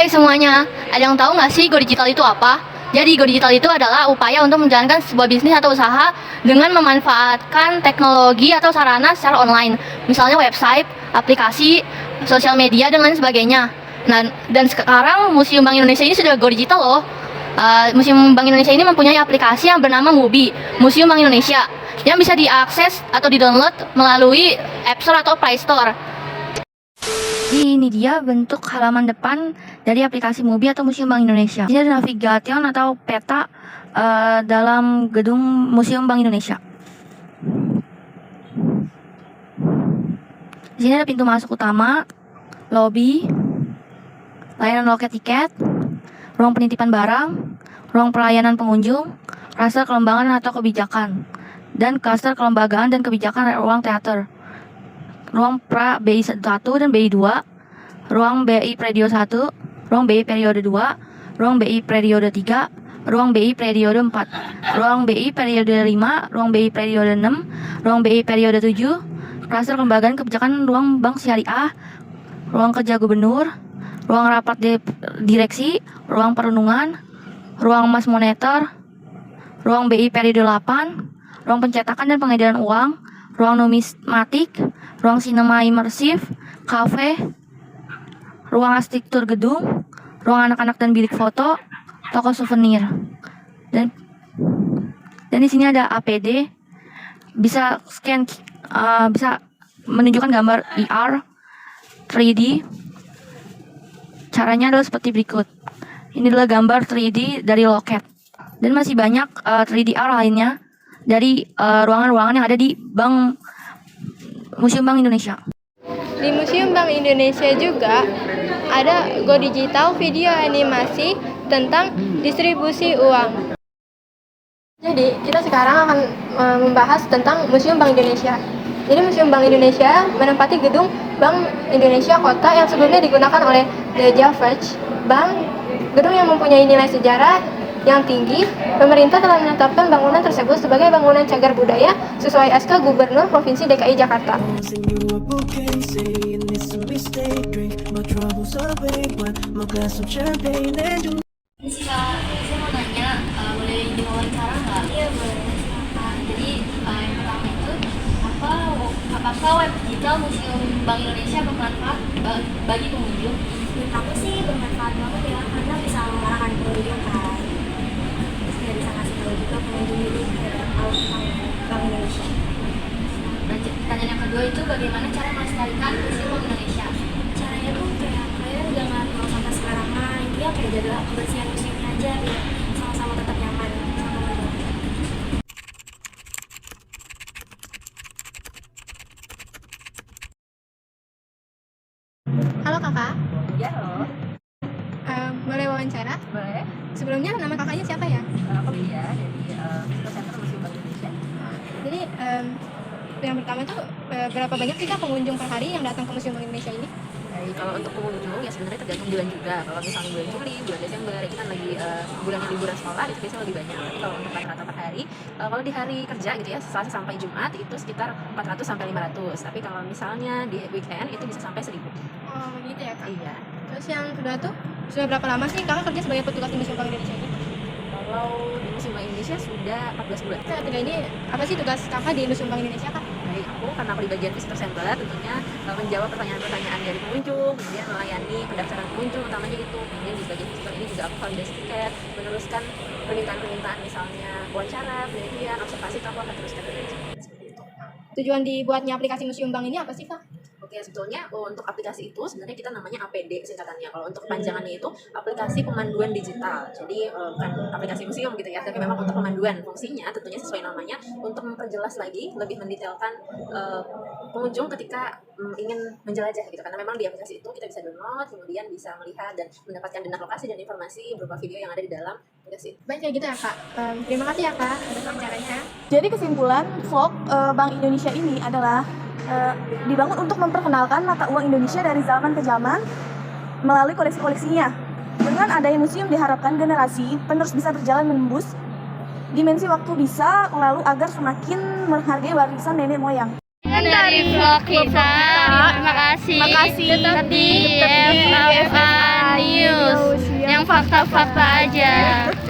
Hai semuanya, ada yang tahu nggak sih Go Digital itu apa? Jadi Go Digital itu adalah upaya untuk menjalankan sebuah bisnis atau usaha dengan memanfaatkan teknologi atau sarana secara online. Misalnya website, aplikasi, sosial media, dan lain sebagainya. Nah, dan sekarang Museum Bank Indonesia ini sudah Go Digital loh. Museum Bank Indonesia ini mempunyai aplikasi yang bernama MUBI, Museum Bank Indonesia, yang bisa diakses atau di-download melalui App Store atau Play Store. Ini dia bentuk halaman depan dari aplikasi MUBI atau Museum Bank Indonesia. Ini ada navigation atau peta dalam gedung Museum Bank Indonesia. Di sini ada pintu masuk utama, lobby, layanan loket tiket, ruang penitipan barang, ruang pelayanan pengunjung, klaster kelembagaan atau kebijakan, dan klaster kelembagaan dan kebijakan ruang teater, ruang pra BI 1 dan BI 2, ruang BI periode 1, ruang BI periode 2, ruang BI periode 3, ruang BI periode 4, ruang BI periode 5, ruang BI periode 6, ruang BI periode 7, klaster kelembagaan kebijakan ruang bank syariah, ruang kerja gubernur, ruang rapat direksi, ruang perundungan, ruang mas moneter, ruang BI periode 8, ruang pencetakan dan pengedaran uang, ruang numismatik, ruang sinema imersif, kafe, ruang arsitektur gedung, ruang anak-anak dan bilik foto, toko souvenir. Dan di sini ada APD, bisa scan, bisa menunjukkan gambar VR, 3D. Caranya adalah seperti berikut. Ini adalah gambar 3D dari loket. Dan masih banyak 3D R lainnya dari ruangan-ruangan yang ada di Museum Bank Indonesia. Di Museum Bank Indonesia juga ada Go Digital video animasi tentang distribusi uang. Jadi kita sekarang akan membahas tentang Museum Bank Indonesia. Jadi Museum Bank Indonesia menempati gedung Bank Indonesia Kota yang sebelumnya digunakan oleh The Javers Bank, gedung yang mempunyai nilai sejarah yang tinggi. Pemerintah telah menetapkan bangunan tersebut sebagai bangunan cagar budaya sesuai SK Gubernur Provinsi DKI Jakarta. Saya mau nanya, boleh diwawancara nggak? Iya boleh. Jadi yang pertama itu, apakah web digital Museum Bank Indonesia bermanfaat bagi pengunjung? Menurut aku sih bermanfaat banget ya, karena bisa mengarahkan pengunjung kan. Terus dia bisa ngasih tahu juga pengunjung ini tahu tentang Bank Indonesia. Dan pertanyaan yang kedua itu, bagaimana cara melestarikan Museum Bank Indonesia? Caranya tuh kayak jangan mau sampai sekarang dia kayak jaga kebersihan museumnya aja biar sama-sama tetap nyaman sama pengunjung. Halo kakak. Ya, halo. Boleh wawancara? Boleh. Sebelumnya nama kakaknya siapa ya? Aku Lia dari Center Museum Bank Indonesia. Jadi yang pertama itu berapa banyak sih kak pengunjung per hari yang datang ke Museum Bank Indonesia ini? Jadi kalau untuk pengunjung ya sebenarnya tergantung bulan juga. Kalau misalnya bulan Juli, bulan Desember itu kan lagi bulan liburan sekolah, itu biasanya lebih banyak. Tapi kalau untuk rata-rata per hari, kalau di hari kerja gitu ya, Selasa sampai Jumat itu sekitar 400 sampai 500. Tapi kalau misalnya di weekend itu bisa sampai 1000. Oh begitu ya kak? Iya. Terus yang kedua tuh, sudah berapa lama sih kakak kerja sebagai petugas di Museum Bank Indonesia ini? Kalau di Museum Bank Indonesia sudah 14 bulan. Nah, tiga ini apa sih tugas kakak di Museum Bank Indonesia kak? Baik, aku karena aku di bagian visitor center tentunya menjawab pertanyaan-pertanyaan dari pengunjung, kemudian melayani pendaftaran pengunjung utamanya itu. Kemudian di bagian visitor ini juga aku validasi tiket, meneruskan permintaan-permintaan misalnya wawancara, penelitian, observasi itu aku akan teruskan seperti itu. Tujuan dibuatnya aplikasi Museum Bank ini apa sih kak? Oke, sebetulnya untuk aplikasi itu sebenarnya kita namanya APD singkatannya. Kalau untuk panjangannya itu aplikasi pemanduan digital. Jadi bukan aplikasi museum gitu ya, tapi memang untuk pemanduan. Fungsinya tentunya sesuai namanya untuk memperjelas lagi, lebih mendetailkan pengunjung ketika ingin menjelajah gitu. Karena memang di aplikasi itu kita bisa download, kemudian bisa melihat dan mendapatkan data lokasi dan informasi berupa video yang ada di dalam aplikasi. Baik kayak gitu ya kak. Terima kasih ya kak atas wawancaranya. Jadi kesimpulan vlog Bank Indonesia ini adalah dibangun untuk memperkenalkan mata uang Indonesia dari zaman ke zaman melalui koleksi-koleksinya. Dengan adanya museum diharapkan generasi penerus bisa berjalan menembus dimensi waktu bisa lalu agar semakin menghargai warisan nenek moyang. Dari vlog kita, terima kasih. Tetap di FA News. fakta-fakta aja.